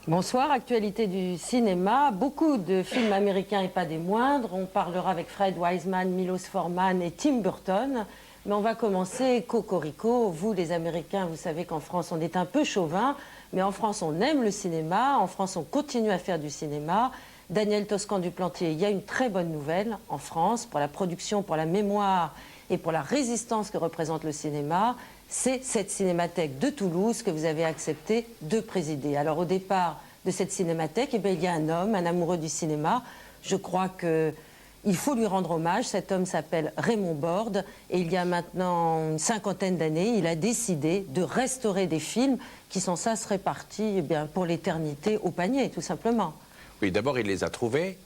Bonsoir, actualité du cinéma. Beaucoup de films américains et pas des moindres. On parlera avec Fred Wiseman, Milos Forman et Tim Burton. Mais on va commencer cocorico. Vous, les Américains, vous savez qu'en France, on est un peu chauvin. Mais en France, on aime le cinéma. En France, on continue à faire du cinéma. Daniel Toscan du Plantier, il y a une très bonne nouvelle en France pour la production, pour la mémoire et pour la résistance que représente le cinéma. C'est cette cinémathèque de Toulouse que vous avez accepté de présider. Alors au départ de cette cinémathèque, eh bien, il y a un homme, un amoureux du cinéma. Je crois qu'il faut lui rendre hommage. Cet homme s'appelle Raymond Borde et il y a maintenant une cinquantaine d'années, il a décidé de restaurer des films qui sont ça serait partis eh bien, pour l'éternité au panier, tout simplement. Oui, d'abord il les a trouvés,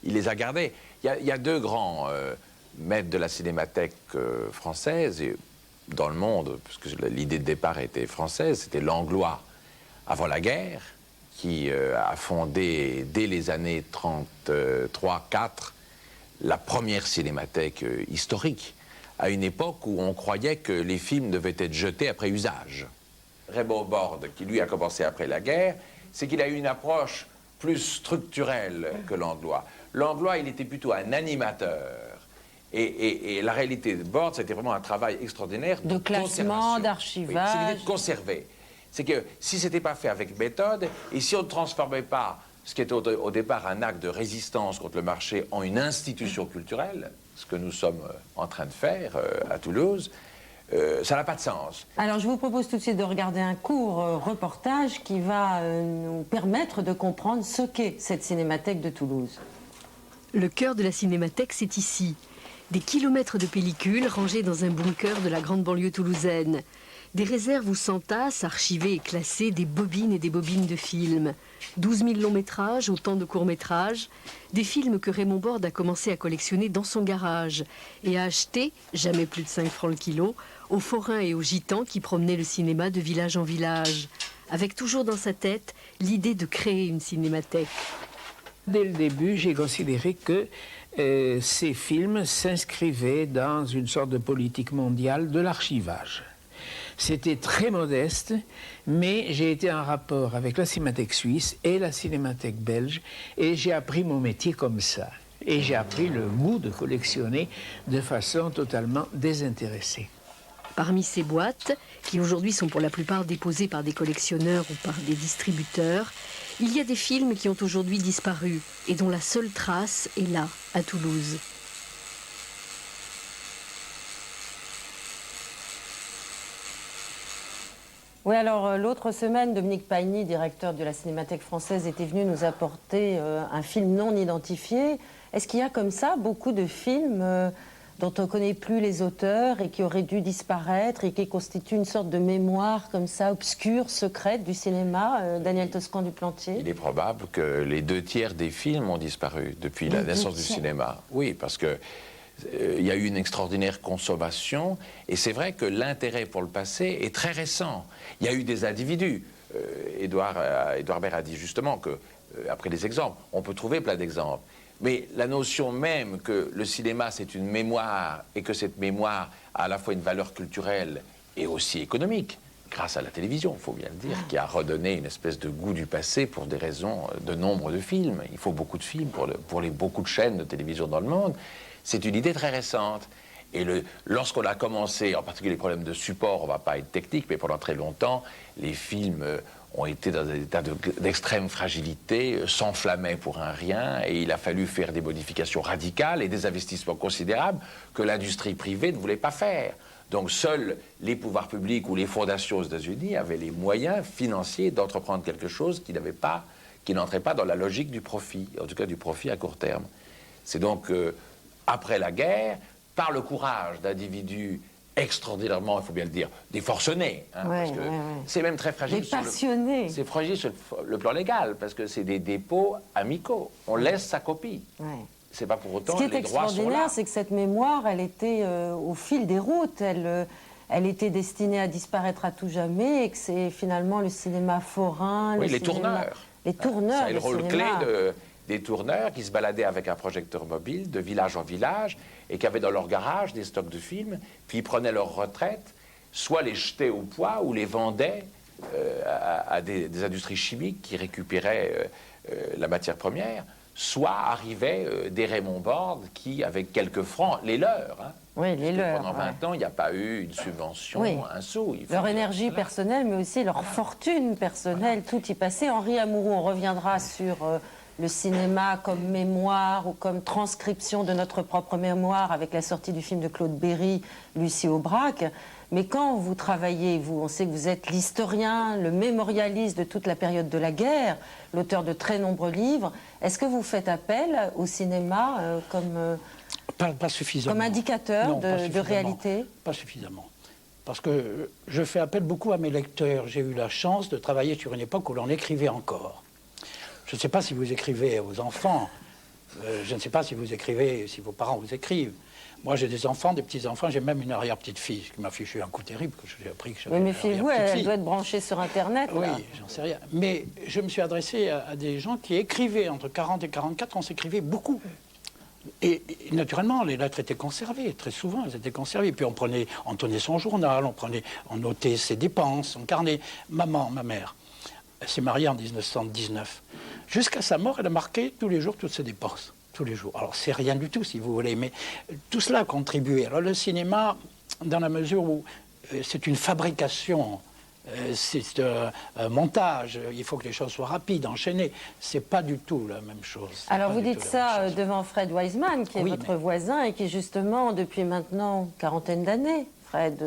il les a gardés. Il y a deux grands maîtres de la cinémathèque française et dans le monde, puisque l'idée de départ était française, c'était Langlois avant la guerre, qui a fondé dès les années 33-4 la première cinémathèque historique, à une époque où on croyait que les films devaient être jetés après usage. Raymond Borde, qui lui a commencé après la guerre, c'est qu'il a eu une approche plus structurelle que Langlois. Langlois, il était plutôt un animateur. Et la réalité de Borde, c'était vraiment un travail extraordinaire de classement, d'archivage. Oui, c'est l'idée de conserver. C'est que si ce n'était pas fait avec méthode, et si on ne transformait pas ce qui était au départ un acte de résistance contre le marché en une institution culturelle, ce que nous sommes en train de faire à Toulouse, ça n'a pas de sens. Alors je vous propose tout de suite de regarder un court reportage qui va nous permettre de comprendre ce qu'est cette cinémathèque de Toulouse. Le cœur de la cinémathèque, c'est ici. Des kilomètres de pellicules rangées dans un bunker de la grande banlieue toulousaine. Des réserves où s'entassent, archivées et classées, des bobines et des bobines de films. 12 000 longs métrages, autant de courts métrages. Des films que Raymond Borde a commencé à collectionner dans son garage et a acheté, jamais plus de 5 francs le kilo, aux forains et aux gitans qui promenaient le cinéma de village en village. Avec toujours dans sa tête l'idée de créer une cinémathèque. Dès le début, j'ai considéré que ces films s'inscrivaient dans une sorte de politique mondiale de l'archivage. C'était très modeste, mais j'ai été en rapport avec la Cinémathèque suisse et la Cinémathèque belge, et j'ai appris mon métier comme ça. Et j'ai appris le goût de collectionner de façon totalement désintéressée. Parmi ces boîtes, qui aujourd'hui sont pour la plupart déposées par des collectionneurs ou par des distributeurs, il y a des films qui ont aujourd'hui disparu et dont la seule trace est là, à Toulouse. Oui, alors l'autre semaine, Dominique Paigny, directeur de la Cinémathèque française, était venu nous apporter un film non identifié. Est-ce qu'il y a comme ça beaucoup de films dont on ne connaît plus les auteurs et qui auraient dû disparaître et qui constituent une sorte de mémoire comme ça, obscure, secrète du cinéma, Daniel Toscan du Plantier? Il est probable que les 2/3 des films ont disparu depuis la naissance du cinéma. Oui, parce que il y a eu une extraordinaire consommation et c'est vrai que l'intérêt pour le passé est très récent. Il y a eu des individus. Édouard Baird a dit justement que, après des exemples, on peut trouver plein d'exemples. Mais la notion même que le cinéma, c'est une mémoire et que cette mémoire a à la fois une valeur culturelle et aussi économique, grâce à la télévision, il faut bien le dire, qui a redonné une espèce de goût du passé pour des raisons de nombre de films. Il faut beaucoup de films pour beaucoup de chaînes de télévision dans le monde. C'est une idée très récente. Et lorsqu'on a commencé, en particulier les problèmes de support, on ne va pas être technique, mais pendant très longtemps, les films ont été dans un état d'extrême fragilité, s'enflammaient pour un rien, et il a fallu faire des modifications radicales et des investissements considérables que l'industrie privée ne voulait pas faire. Donc seuls les pouvoirs publics ou les fondations aux États-Unis avaient les moyens financiers d'entreprendre quelque chose qui n'entrait pas dans la logique du profit, en tout cas du profit à court terme. C'est donc après la guerre, par le courage d'individus extraordinairement, il faut bien le dire, des forcenés, hein, parce que c'est même très fragile. Des passionnés. C'est fragile sur le plan légal, parce que c'est des dépôts amicaux. On laisse sa copie. c'est pas pour autant Ce qui est les droits sont extraordinaire, là. c'est que cette mémoire, elle était au fil des routes. Elle était destinée à disparaître à tout jamais et que c'est finalement le cinéma forain, Oui, le les cinéma... tourneurs. Les tourneurs, Ça a le du rôle cinéma. clé des tourneurs qui se baladaient avec un projecteur mobile de village en village et qui avaient dans leur garage des stocks de films, puis ils prenaient leur retraite, soit les jetaient au poids ou les vendaient à des industries chimiques qui récupéraient la matière première, soit arrivaient des Raymond Borde qui, avec quelques francs, les leurs. Hein, Oui, les leurs. pendant 20 ans, il n'y a pas eu une subvention, Oui. un sou. Leur énergie personnelle, mais aussi leur fortune personnelle, tout y passait. Henri Amouroux, on reviendra sur le cinéma comme mémoire ou comme transcription de notre propre mémoire avec la sortie du film de Claude Berry, Lucie Aubrac. Mais quand vous travaillez, vous, on sait que vous êtes l'historien, le mémorialiste de toute la période de la guerre, l'auteur de très nombreux livres, est-ce que vous faites appel au cinéma Pas suffisamment. comme indicateur Non, pas de suffisamment. réalité? Pas suffisamment. Parce que je fais appel beaucoup à mes lecteurs. J'ai eu la chance de travailler sur une époque où l'on écrivait encore. Je ne sais pas si vous écrivez à vos enfants. Je ne sais pas si vous écrivez, si vos parents vous écrivent. Moi, j'ai des enfants, des petits-enfants. J'ai même une arrière-petite-fille, ce qui m'a fichu un coup terrible, que j'ai appris que j'avais Mais une méfiez-vous, elle arrière-petite-fille. doit être branchée sur Internet. Oui, là. j'en sais rien. Mais je me suis adressé à des gens qui écrivaient entre 40 et 44, on s'écrivait beaucoup. Et naturellement, les lettres étaient conservées, très souvent, elles étaient conservées. Puis on tenait son journal, on notait ses dépenses, son carnet. Maman, ma mère, elle s'est mariée en 1919. Jusqu'à sa mort, elle a marqué tous les jours toutes ses dépenses. Tous les jours. Alors, c'est rien du tout, si vous voulez, mais tout cela a contribué. Alors, le cinéma, dans la mesure où c'est une fabrication, c'est un montage, il faut que les choses soient rapides, enchaînées. C'est pas du tout la même chose. Alors vous dites ça devant Fred Wiseman, qui est Oui, votre mais- voisin et qui justement, depuis maintenant quarantaine d'années, Fred,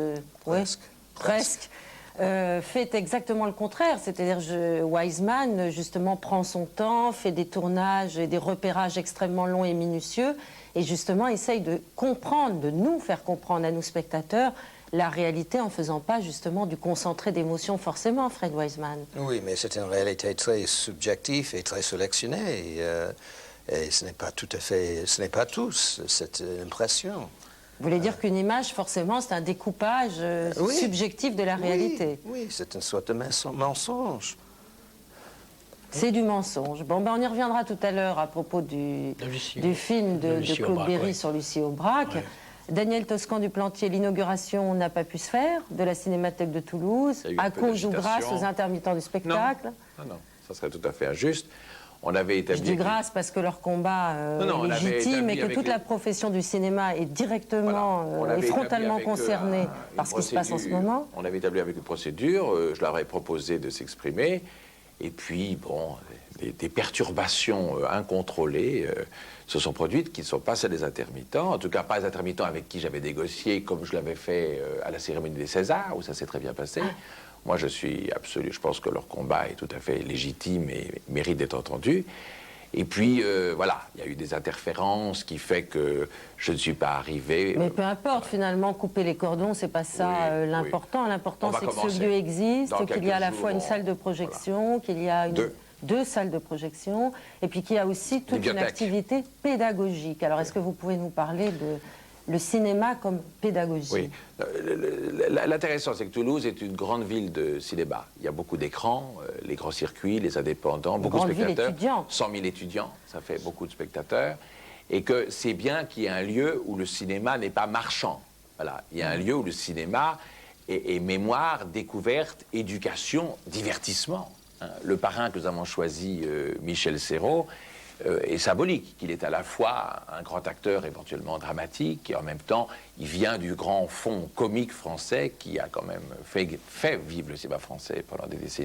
presque, fait exactement le contraire. C'est-à-dire Wiseman, justement, prend son temps, fait des tournages et des repérages extrêmement longs et minutieux, et justement essaye de comprendre, de nous faire comprendre à nous spectateurs, la réalité en faisant pas justement du concentré d'émotions forcément, Fred Wiseman. Oui, mais c'est une réalité très subjective et très sélectionnée. Et ce n'est pas tout à fait, ce n'est pas tous cette impression. Vous voulez dire qu'une image, forcément, c'est un découpage Oui. subjectif de la réalité. Oui, c'est une sorte de mensonge. C'est du mensonge. Bon, ben, on y reviendra tout à l'heure à propos du film de Lucie Claude Aubrac, Berry oui. sur Lucie Aubrac. Oui. Daniel Toscan du Plantier, l'inauguration n'a pas pu se faire de la Cinémathèque de Toulouse Il y a eu un à peu cause ou grâce d'agitation. aux intermittents du spectacle. Non, ça serait tout à fait injuste. On avait Je établi... dis grâce parce que leur combat Non, on est avait légitime établi et que avec toute les- la profession du cinéma est directement Voilà. On et avait frontalement établi avec eux concernée par ce qui se passe en ce procédure. moment. On avait établi avec une procédure, je leur ai proposé de s'exprimer, et puis, bon, des perturbations incontrôlées se sont produites, qui ne sont pas celles des intermittents, en tout cas pas les intermittents avec qui j'avais négocié, comme je l'avais fait à la cérémonie des Césars, où ça s'est très bien passé. Moi, je pense que leur combat est tout à fait légitime et mérite d'être entendu. Et puis, voilà, il y a eu des interférences qui fait que je ne suis pas arrivé. Mais peu importe, finalement, couper les cordons, c'est pas ça Oui, oui. l'important. L'important, On va c'est que ce commencer. lieu existe, Dans qu'il y a à la quelques fois une jours, salle de projection, qu'il y a deux salles de projection, et puis qu'il y a aussi toute une Bibliothèque. activité pédagogique. Alors, est-ce que vous pouvez nous parler de le cinéma comme pédagogie? Oui. L'intéressant, c'est que Toulouse est une grande ville de cinéma. Il y a beaucoup d'écrans, les grands circuits, les indépendants, beaucoup de grande ville spectateurs. étudiante. 100 000 étudiants, ça fait beaucoup de spectateurs. Et que c'est bien qu'il y ait un lieu où le cinéma n'est pas marchand. Voilà. Il y a un lieu où le cinéma est mémoire, découverte, éducation, divertissement. Hein. Le parrain que nous avons choisi, Michel Serrault, est symbolique, qu'il est à la fois un grand acteur éventuellement dramatique et en même temps il vient du grand fond comique français qui a quand même fait vivre le cinéma français pendant des décennies.